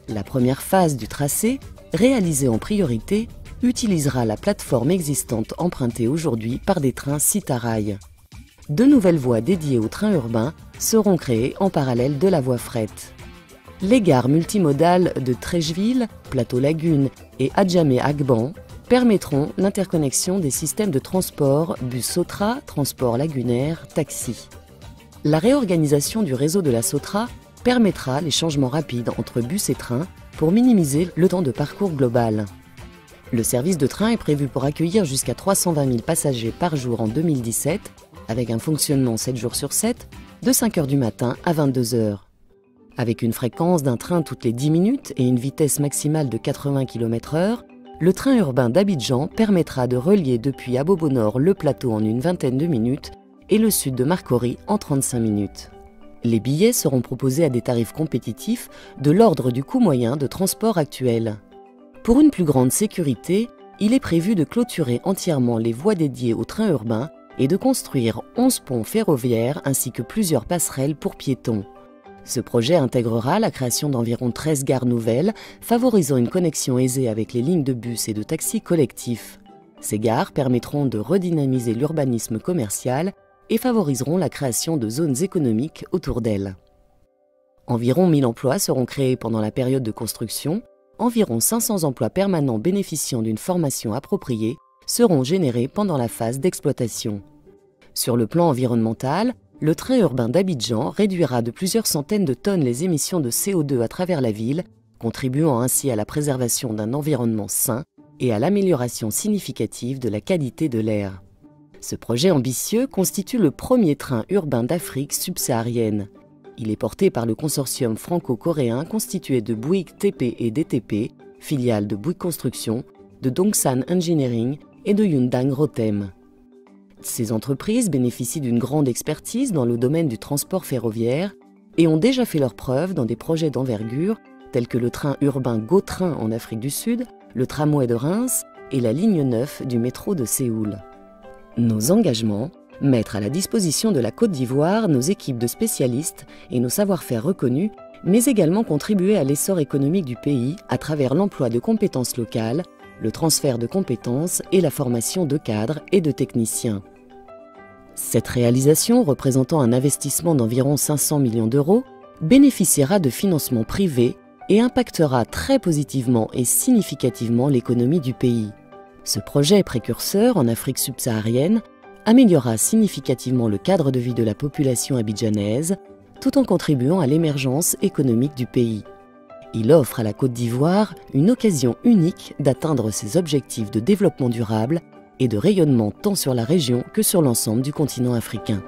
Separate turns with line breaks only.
La première phase du tracé, réalisée en priorité, utilisera la plateforme existante empruntée aujourd'hui par des trains Citarail. 2 nouvelles voies dédiées aux trains urbains seront créées en parallèle de la voie fret. Les gares multimodales de Treichville, Plateau Lagune et Adjamé-Agban permettront l'interconnexion des systèmes de transport bus Sotra, transport lagunaire, taxi. La réorganisation du réseau de la Sotra permettra les changements rapides entre bus et trains pour minimiser le temps de parcours global. Le service de train est prévu pour accueillir jusqu'à 320 000 passagers par jour en 2017, avec un fonctionnement 7 jours sur 7, de 5 h du matin à 22 h. Avec une fréquence d'un train toutes les 10 minutes et une vitesse maximale de 80 km/h, le train urbain d'Abidjan permettra de relier depuis Abobonor le plateau en une vingtaine de minutes et le sud de Marcory en 35 minutes. Les billets seront proposés à des tarifs compétitifs de l'ordre du coût moyen de transport actuel. Pour une plus grande sécurité, il est prévu de clôturer entièrement les voies dédiées aux trains urbains et de construire 11 ponts ferroviaires ainsi que plusieurs passerelles pour piétons. Ce projet intégrera la création d'environ 13 gares nouvelles, favorisant une connexion aisée avec les lignes de bus et de taxis collectifs. Ces gares permettront de redynamiser l'urbanisme commercial et favoriseront la création de zones économiques autour d'elles. Environ 1000 emplois seront créés pendant la période de construction, environ 500 emplois permanents bénéficiant d'une formation appropriée seront générés pendant la phase d'exploitation. Sur le plan environnemental, le train urbain d'Abidjan réduira de plusieurs centaines de tonnes les émissions de CO2 à travers la ville, contribuant ainsi à la préservation d'un environnement sain et à l'amélioration significative de la qualité de l'air. Ce projet ambitieux constitue le premier train urbain d'Afrique subsaharienne. Il est porté par le consortium franco-coréen constitué de Bouygues TP et DTP, filiale de Bouygues Construction, de Dongsan Engineering et de Yundang Rotem. Ces entreprises bénéficient d'une grande expertise dans le domaine du transport ferroviaire et ont déjà fait leurs preuves dans des projets d'envergure tels que le train urbain GO-Train en Afrique du Sud, le tramway de Reims et la ligne 9 du métro de Séoul. Nos engagements, mettre à la disposition de la Côte d'Ivoire nos équipes de spécialistes et nos savoir-faire reconnus, mais également contribuer à l'essor économique du pays à travers l'emploi de compétences locales, le transfert de compétences et la formation de cadres et de techniciens. Cette réalisation, représentant un investissement d'environ 500 millions d'euros, bénéficiera de financements privés et impactera très positivement et significativement l'économie du pays. Ce projet précurseur en Afrique subsaharienne améliorera significativement le cadre de vie de la population abidjanaise, tout en contribuant à l'émergence économique du pays. Il offre à la Côte d'Ivoire une occasion unique d'atteindre ses objectifs de développement durable et de rayonnement tant sur la région que sur l'ensemble du continent africain.